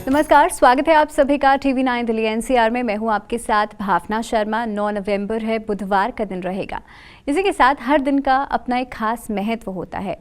नमस्कार, स्वागत है आप सभी का टीवी 9 दिल्ली एनसीआर में। मैं हूं आपके साथ भावना शर्मा। 9 नवंबर है, बुधवार का दिन रहेगा। इसी के साथ हर दिन का अपना एक खास महत्व होता है।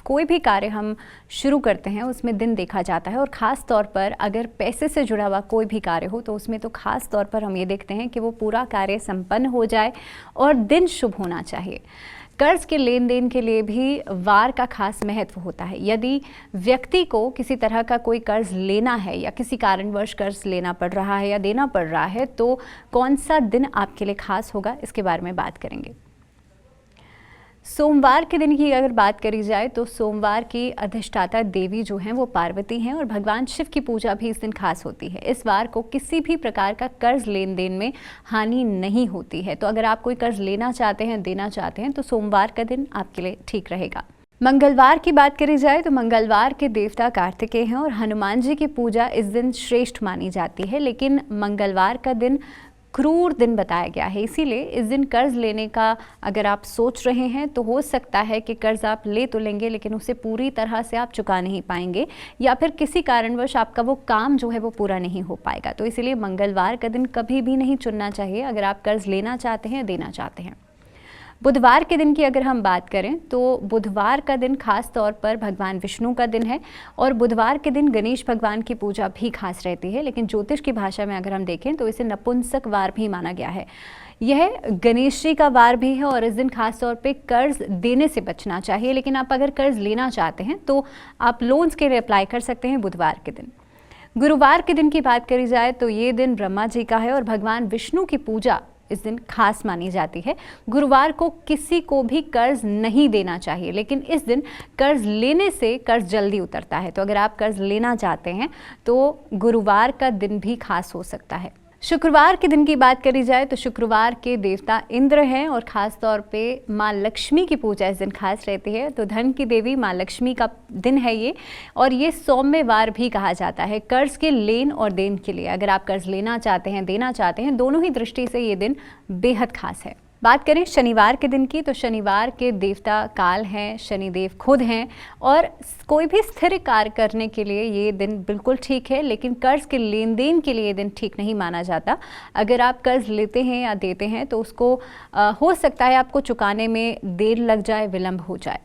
कोई भी कार्य हम शुरू करते हैं उसमें दिन देखा जाता है, और ख़ास तौर पर अगर पैसे से जुड़ा हुआ कोई भी कार्य हो तो उसमें तो ख़ास तौर पर हम ये देखते हैं कि वो पूरा कार्य संपन्न हो जाए और दिन शुभ होना चाहिए। कर्ज के लेन देन के लिए भी वार का खास महत्व होता है। यदि व्यक्ति को किसी तरह का कोई कर्ज लेना है या किसी कारणवश कर्ज लेना पड़ रहा है या देना पड़ रहा है, तो कौन सा दिन आपके लिए खास होगा, इसके बारे में बात करेंगे। सोमवार के दिन की अगर बात करी जाए तो सोमवार की अधिष्ठाता देवी जो हैं वो पार्वती हैं, और भगवान शिव की पूजा भी इस दिन खास होती है। इस वार को किसी भी प्रकार का कर्ज लेन देन में हानि नहीं होती है। तो अगर आप कोई कर्ज लेना चाहते हैं, देना चाहते हैं, तो सोमवार का दिन आपके लिए ठीक रहेगा। मंगलवार की बात करी जाए तो मंगलवार के देवता कार्तिकेय हैं, और हनुमान जी की पूजा इस दिन श्रेष्ठ मानी जाती है। लेकिन मंगलवार का दिन क्रूर दिन बताया गया है, इसीलिए इस दिन कर्ज लेने का अगर आप सोच रहे हैं तो हो सकता है कि कर्ज आप ले तो लेंगे लेकिन उसे पूरी तरह से आप चुका नहीं पाएंगे, या फिर किसी कारणवश आपका वो काम जो है वो पूरा नहीं हो पाएगा। तो इसीलिए मंगलवार का दिन कभी भी नहीं चुनना चाहिए अगर आप कर्ज लेना चाहते हैं, देना चाहते हैं। बुधवार के दिन की अगर हम बात करें तो बुधवार का दिन खास तौर पर भगवान विष्णु का दिन है, और बुधवार के दिन गणेश भगवान की पूजा भी खास रहती है। लेकिन ज्योतिष की भाषा में अगर हम देखें तो इसे नपुंसक वार भी माना गया है। यह गणेश जी का वार भी है, और इस दिन खास तौर पे कर्ज देने से बचना चाहिए। लेकिन आप अगर कर्ज लेना चाहते हैं तो आप लोन्स के लिए अप्लाई कर सकते हैं बुधवार के दिन। गुरुवार के दिन की बात करी जाए तो ये दिन ब्रह्मा जी का है, और भगवान विष्णु की पूजा इस दिन खास मानी जाती है। गुरुवार को किसी को भी कर्ज नहीं देना चाहिए, लेकिन इस दिन कर्ज लेने से कर्ज जल्दी उतरता है। तो अगर आप कर्ज लेना चाहते हैं तो गुरुवार का दिन भी खास हो सकता है। शुक्रवार के दिन की बात करी जाए तो शुक्रवार के देवता इंद्र हैं, और ख़ास तौर पे माँ लक्ष्मी की पूजा इस दिन खास रहती है। तो धन की देवी माँ लक्ष्मी का दिन है ये, और ये सौम्यवार भी कहा जाता है कर्ज के लेन और देन के लिए। अगर आप कर्ज लेना चाहते हैं, देना चाहते हैं, दोनों ही दृष्टि से ये दिन बेहद खास है। बात करें शनिवार के दिन की तो शनिवार के देवता काल हैं, शनिदेव खुद हैं, और कोई भी स्थिर कार्य करने के लिए ये दिन बिल्कुल ठीक है। लेकिन कर्ज के लेन देन के लिए ये दिन ठीक नहीं माना जाता। अगर आप कर्ज लेते हैं या देते हैं तो उसको हो सकता है आपको चुकाने में देर लग जाए, विलंब हो जाए।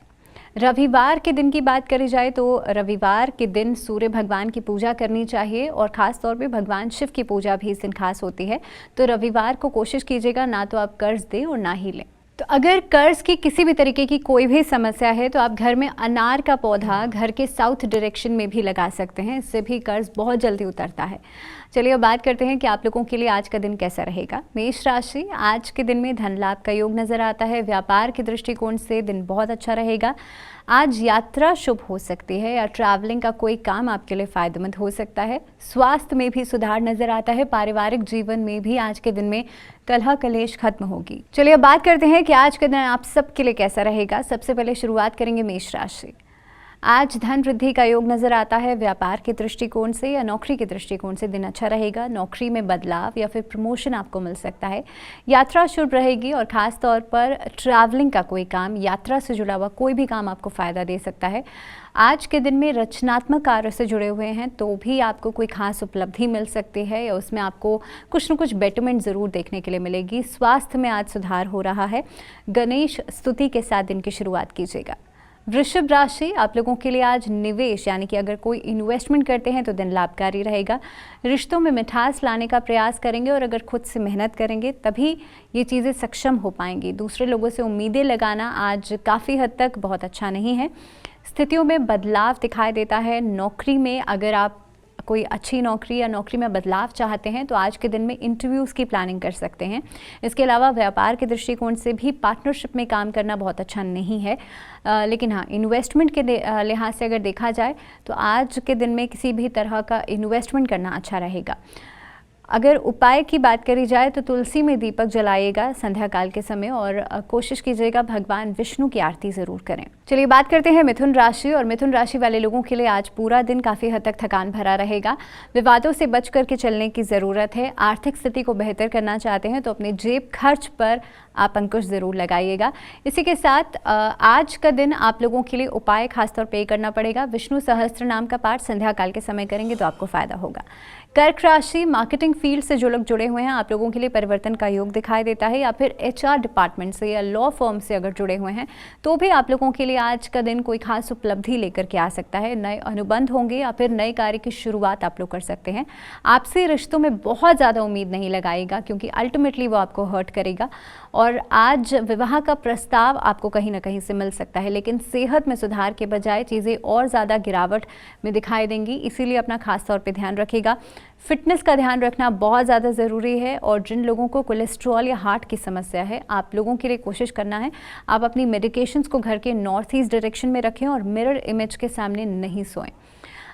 रविवार के दिन की बात करी जाए तो रविवार के दिन सूर्य भगवान की पूजा करनी चाहिए, और ख़ास तौर पे भगवान शिव की पूजा भी इस दिन खास होती है। तो रविवार को कोशिश कीजिएगा ना तो आप कर्ज दें और ना ही लें। तो अगर कर्ज की किसी भी तरीके की कोई भी समस्या है तो आप घर में अनार का पौधा घर के साउथ डायरेक्शन में भी लगा सकते हैं, इससे भी कर्ज बहुत जल्दी उतरता है। चलिए अब बात करते हैं कि आप लोगों के लिए आज का दिन कैसा रहेगा। मेष राशि, आज के दिन में धन लाभ का योग नजर आता है। व्यापार के दृष्टिकोण से दिन बहुत अच्छा रहेगा। आज यात्रा शुभ हो सकती है, या ट्रैवलिंग का कोई काम आपके लिए फायदेमंद हो सकता है। स्वास्थ्य में भी सुधार नजर आता है। पारिवारिक जीवन में भी आज के दिन में कलह कलेश खत्म होगी। चलिए अब बात करते हैं कि आज का दिन आप सबके लिए कैसा रहेगा। सबसे पहले शुरुआत करेंगे मेष राशि। आज धन वृद्धि का योग नजर आता है। व्यापार के दृष्टिकोण से या नौकरी के दृष्टिकोण से दिन अच्छा रहेगा। नौकरी में बदलाव या फिर प्रमोशन आपको मिल सकता है। यात्रा शुभ रहेगी, और ख़ास तौर पर ट्रैवलिंग का कोई काम, यात्रा से जुड़ा हुआ कोई भी काम आपको फ़ायदा दे सकता है। आज के दिन में रचनात्मक कार्य से जुड़े हुए हैं तो भी आपको कोई खास उपलब्धि मिल सकती है, या उसमें आपको कुछ न कुछ बेटरमेंट ज़रूर देखने के लिए मिलेगी। स्वास्थ्य में आज सुधार हो रहा है। गणेश स्तुति के साथ दिन की शुरुआत कीजिएगा। वृषभ राशि, आप लोगों के लिए आज निवेश यानी कि अगर कोई इन्वेस्टमेंट करते हैं तो दिन लाभकारी रहेगा। रिश्तों में मिठास लाने का प्रयास करेंगे, और अगर खुद से मेहनत करेंगे तभी ये चीज़ें सक्षम हो पाएंगी। दूसरे लोगों से उम्मीदें लगाना आज काफ़ी हद तक बहुत अच्छा नहीं है। स्थितियों में बदलाव दिखाई देता है। नौकरी में अगर आप कोई अच्छी नौकरी या नौकरी में बदलाव चाहते हैं तो आज के दिन में इंटरव्यूज़ की प्लानिंग कर सकते हैं। इसके अलावा व्यापार के दृष्टिकोण से भी पार्टनरशिप में काम करना बहुत अच्छा नहीं है। लेकिन हाँ, इन्वेस्टमेंट के लिहाज से अगर देखा जाए तो आज के दिन में किसी भी तरह का इन्वेस्टमेंट करना अच्छा रहेगा। अगर उपाय की बात करी जाए तो तुलसी में दीपक जलाइएगा संध्या काल के समय, और कोशिश कीजिएगा भगवान विष्णु की आरती ज़रूर करें। चलिए बात करते हैं मिथुन राशि। और मिथुन राशि वाले लोगों के लिए आज पूरा दिन काफ़ी हद तक थकान भरा रहेगा। विवादों से बच करके चलने की ज़रूरत है। आर्थिक स्थिति को बेहतर करना चाहते हैं तो अपने जेब खर्च पर आप अंकुश ज़रूर लगाइएगा। इसी के साथ आज का दिन आप लोगों के लिए उपाय खासतौर पे करना पड़ेगा। विष्णु सहस्त्र नाम का पाठ संध्या काल के समय करेंगे तो आपको फ़ायदा होगा। कर्क राशि, मार्केटिंग फील्ड से जो लोग जुड़े हुए हैं आप लोगों के लिए परिवर्तन का योग दिखाई देता है, या फिर HR डिपार्टमेंट से या लॉ फर्म से अगर जुड़े हुए हैं तो भी आप लोगों के लिए आज का दिन कोई खास उपलब्धि लेकर के आ सकता है। नए अनुबंध होंगे या फिर नए कार्य की शुरुआत आप लोग कर सकते हैं। आपसे रिश्तों में बहुत ज़्यादा उम्मीद नहीं लगाएगा क्योंकि अल्टीमेटली वो आपको हर्ट करेगा। और आज विवाह का प्रस्ताव आपको कहीं ना कहीं से मिल सकता है, लेकिन सेहत में सुधार के बजाय चीज़ें और ज़्यादा गिरावट में दिखाई देंगी, इसीलिए अपना खास तौर पे ध्यान रखिएगा। फिटनेस का ध्यान रखना बहुत ज़्यादा ज़रूरी है। और जिन लोगों को कोलेस्ट्रॉल या हार्ट की समस्या है आप लोगों के लिए कोशिश करना है आप अपनी मेडिकेशंस को घर के नॉर्थ ईस्ट डायरेक्शन में रखें और मिरर इमेज के सामने नहीं सोएं।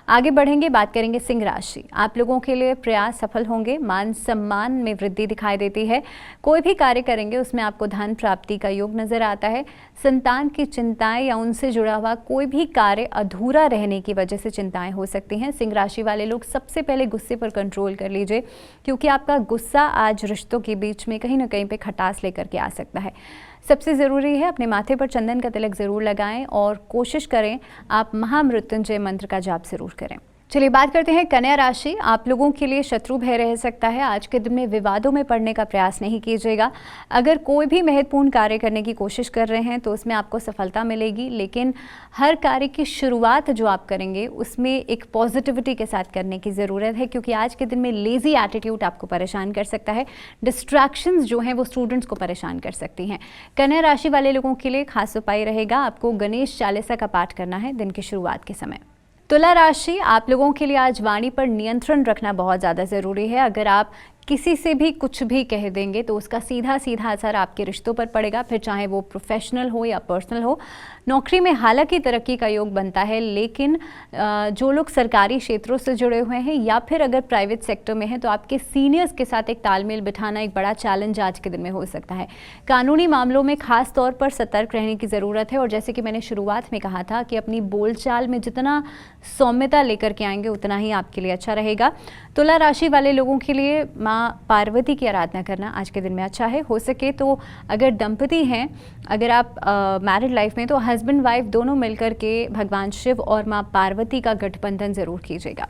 आगे बढ़ेंगे, बात करेंगे सिंह राशि। आप लोगों के लिए प्रयास सफल होंगे। मान सम्मान में वृद्धि दिखाई देती है। कोई भी कार्य करेंगे उसमें आपको धन प्राप्ति का योग नजर आता है। संतान की चिंताएं या उनसे जुड़ा हुआ कोई भी कार्य अधूरा रहने की वजह से चिंताएं हो सकती हैं। सिंह राशि वाले लोग सबसे पहले गुस्से पर कंट्रोल कर लीजिए क्योंकि आपका गुस्सा आज रिश्तों के बीच में कहीं ना कहीं पे खटास लेकर के आ सकता है। सबसे ज़रूरी है अपने माथे पर चंदन का तिलक ज़रूर लगाएं और कोशिश करें आप महामृत्युंजय मंत्र का जाप ज़रूर करें। चलिए बात करते हैं कन्या राशि। आप लोगों के लिए शत्रु भय रह सकता है। आज के दिन में विवादों में पड़ने का प्रयास नहीं कीजिएगा। अगर कोई भी महत्वपूर्ण कार्य करने की कोशिश कर रहे हैं तो उसमें आपको सफलता मिलेगी, लेकिन हर कार्य की शुरुआत जो आप करेंगे उसमें एक पॉजिटिविटी के साथ करने की ज़रूरत है क्योंकि आज के दिन में लेज़ी एटीट्यूड आपको परेशान कर सकता है। डिस्ट्रैक्शंस जो हैं वो स्टूडेंट्स को परेशान कर सकती हैं। कन्या राशि वाले लोगों के लिए खास उपाय रहेगा, आपको गणेश चालीसा का पाठ करना है दिन की शुरुआत के समय। तुला राशि, आप लोगों के लिए आज वाणी पर नियंत्रण रखना बहुत ज़्यादा ज़रूरी है। अगर आप किसी से भी कुछ भी कह देंगे तो उसका सीधा सीधा असर आपके रिश्तों पर पड़ेगा, फिर चाहे वो प्रोफेशनल हो या पर्सनल हो। नौकरी में हालांकि तरक्की का योग बनता है, लेकिन जो लोग सरकारी क्षेत्रों से जुड़े हुए हैं या फिर अगर प्राइवेट सेक्टर में हैं तो आपके सीनियर्स के साथ एक तालमेल बिठाना एक बड़ा चैलेंज आज के दिन में हो सकता है। कानूनी मामलों में खास तौर पर सतर्क रहने की ज़रूरत है और जैसे कि मैंने शुरुआत में कहा था कि अपनी बोलचाल में जितना सौम्यता लेकर के आएंगे उतना ही आपके लिए अच्छा रहेगा। तुला राशि वाले लोगों के लिए माँ पार्वती की आराधना करना आज के दिन में अच्छा है। हो सके तो अगर दंपति हैं, अगर आप मैरिड लाइफ में, तो हस्बैंड वाइफ दोनों मिलकर के भगवान शिव और माँ पार्वती का गठबंधन ज़रूर कीजिएगा।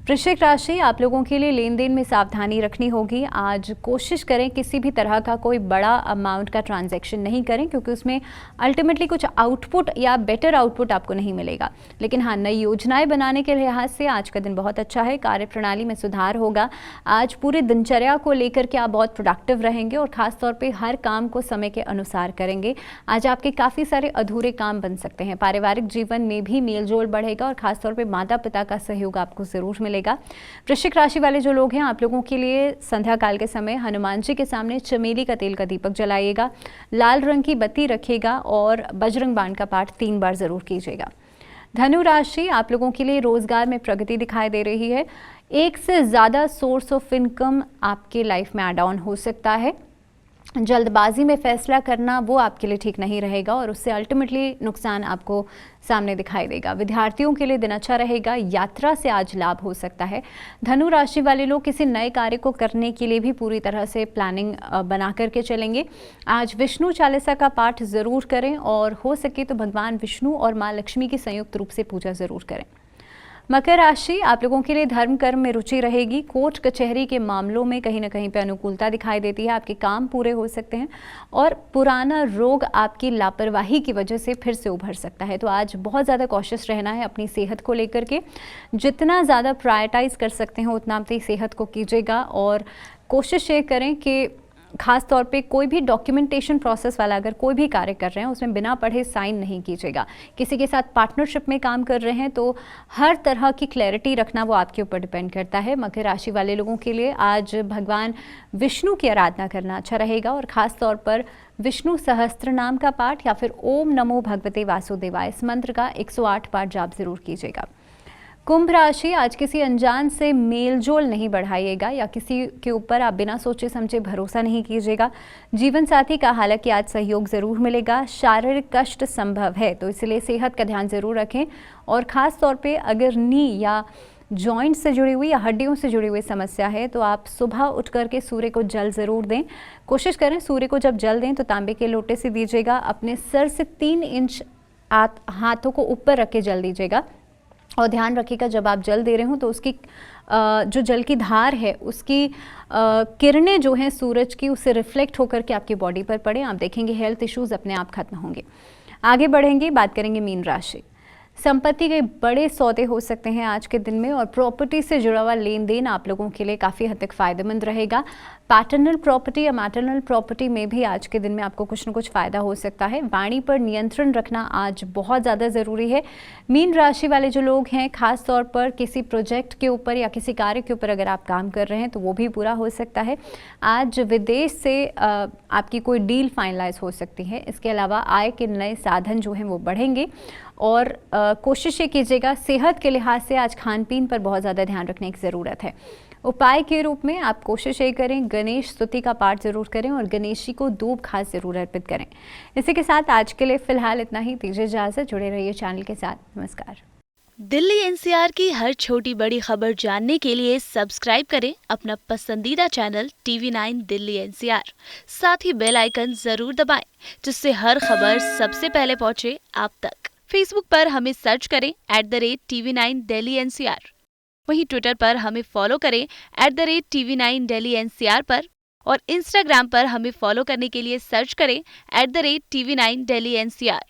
वृश्चिक राशि, आप लोगों के लिए लेन देन में सावधानी रखनी होगी। आज कोशिश करें किसी भी तरह का कोई बड़ा अमाउंट का ट्रांजैक्शन नहीं करें क्योंकि उसमें अल्टीमेटली कुछ आउटपुट या बेटर आउटपुट आपको नहीं मिलेगा। लेकिन हाँ, नई योजनाएं बनाने के लिहाज से आज का दिन बहुत अच्छा है। कार्यप्रणाली में सुधार होगा। आज पूरे दिनचर्या को लेकर के आप बहुत प्रोडक्टिव रहेंगे और ख़ासतौर पर हर काम को समय के अनुसार करेंगे। आज आपके काफ़ी सारे अधूरे काम बन सकते हैं। पारिवारिक जीवन में भी मेलजोल बढ़ेगा और ख़ासतौर पर माता पिता का सहयोग आपको ज़रूर मिलेगा। वृश्चिक राशि वाले जो लोग हैं आप लोगों के लिए संध्या काल के समय हनुमान जी के सामने चमेली का तेल का दीपक जलाइएगा, लाल रंग की बत्ती रखिएगा और बजरंग बाण का पाठ 3 बार जरूर कीजिएगा। धनु राशि, आप लोगों के लिए रोजगार में प्रगति दिखाई दे रही है। एक से ज्यादा सोर्स ऑफ इनकम आपके लाइफ में ऐड ऑन हो सकता है। जल्दबाजी में फैसला करना वो आपके लिए ठीक नहीं रहेगा और उससे अल्टीमेटली नुकसान आपको सामने दिखाई देगा। विद्यार्थियों के लिए दिन अच्छा रहेगा। यात्रा से आज लाभ हो सकता है। धनु राशि वाले लोग किसी नए कार्य को करने के लिए भी पूरी तरह से प्लानिंग बना करके चलेंगे। आज विष्णु चालीसा का पाठ ज़रूर करें और हो सके तो भगवान विष्णु और माँ लक्ष्मी की संयुक्त रूप से पूजा ज़रूर करें। मकर राशि, आप लोगों के लिए धर्म कर्म में रुचि रहेगी। कोर्ट कचहरी के मामलों में कहीं ना कहीं पे अनुकूलता दिखाई देती है। आपके काम पूरे हो सकते हैं और पुराना रोग आपकी लापरवाही की वजह से फिर से उभर सकता है। तो आज बहुत ज़्यादा कॉशियस रहना है अपनी सेहत को लेकर के। जितना ज़्यादा प्रायोरिटाइज कर सकते हैं उतना अपनी सेहत को कीजिएगा और कोशिश ये करें कि खास तौर पे कोई भी डॉक्यूमेंटेशन प्रोसेस वाला अगर कोई भी कार्य कर रहे हैं उसमें बिना पढ़े साइन नहीं कीजिएगा। किसी के साथ पार्टनरशिप में काम कर रहे हैं तो हर तरह की क्लैरिटी रखना वो आपके ऊपर डिपेंड करता है। मकर राशि वाले लोगों के लिए आज भगवान विष्णु की आराधना करना अच्छा रहेगा और ख़ास तौर पर विष्णु सहस्त्र नाम का पाठ या फिर ओम नमो भगवते वासुदेवाय इस मंत्र का 108 बार जाप जरूर कीजिएगा। कुंभ राशि, आज किसी अनजान से मेलजोल नहीं बढ़ाइएगा या किसी के ऊपर आप बिना सोचे समझे भरोसा नहीं कीजिएगा। जीवन साथी का हालांकि आज सहयोग जरूर मिलेगा। शारीरिक कष्ट संभव है, तो इसलिए सेहत का ध्यान जरूर रखें। और ख़ास तौर पे अगर नी या जॉइंट से जुड़ी हुई या हड्डियों से जुड़ी हुई समस्या है तो आप सुबह उठ करके सूर्य को जल ज़रूर दें। कोशिश करें सूर्य को जब जल दें तो तांबे के लोटे से दीजिएगा। अपने सर से 3 इंच हाथों को ऊपर रख के जल दीजिएगा। और ध्यान रखिएगा जब आप जल दे रहे हो तो उसकी जो जल की धार है उसकी किरणें जो हैं सूरज की, उससे रिफ्लेक्ट होकर के आपकी बॉडी पर पड़े। आप देखेंगे हेल्थ इश्यूज अपने आप खत्म होंगे। आगे बढ़ेंगे, बात करेंगे मीन राशि। संपत्ति के बड़े सौदे हो सकते हैं आज के दिन में और प्रॉपर्टी से जुड़ा हुआ लेन देन आप लोगों के लिए काफ़ी हद तक फ़ायदेमंद रहेगा। पैटर्नल प्रॉपर्टी या मैटरनल प्रॉपर्टी में भी आज के दिन में आपको कुछ न कुछ फ़ायदा हो सकता है। वाणी पर नियंत्रण रखना आज बहुत ज़्यादा ज़रूरी है। मीन राशि वाले जो लोग हैं, ख़ास तौर पर किसी प्रोजेक्ट के ऊपर या किसी कार्य के ऊपर अगर आप काम कर रहे हैं तो वो भी पूरा हो सकता है। आज विदेश से आपकी कोई डील फाइनलाइज हो सकती है। इसके अलावा आय के नए साधन जो हैं वो बढ़ेंगे। और कोशिश ये कीजिएगा, सेहत के लिहाज से आज खान पीन पर बहुत ज़्यादा ध्यान रखने की ज़रूरत है। उपाय के रूप में आप कोशिश ये करें, गणेश स्तुति का पाठ जरूर करें और गणेश जी को दूब खास जरूर अर्पित करें। इसी के साथ आज के लिए फिलहाल इतना ही। दीजिए इजाजत, जुड़े रहिए चैनल के साथ। नमस्कार। दिल्ली एनसीआर की हर छोटी बड़ी खबर जानने के लिए सब्सक्राइब करें अपना पसंदीदा चैनल TV9 दिल्ली एनसीआर। साथ ही बेल आइकन जरूर दबाएं जिससे हर खबर सबसे पहले पहुंचे आप तक। फेसबुक पर हमें सर्च करें @TV9 दिल्ली एनसीआर। वहीं ट्विटर पर हमें फॉलो करें @TV9 दिल्ली एनसीआर पर। और इंस्टाग्राम पर हमें फॉलो करने के लिए सर्च करें @TV9 दिल्ली एनसीआर।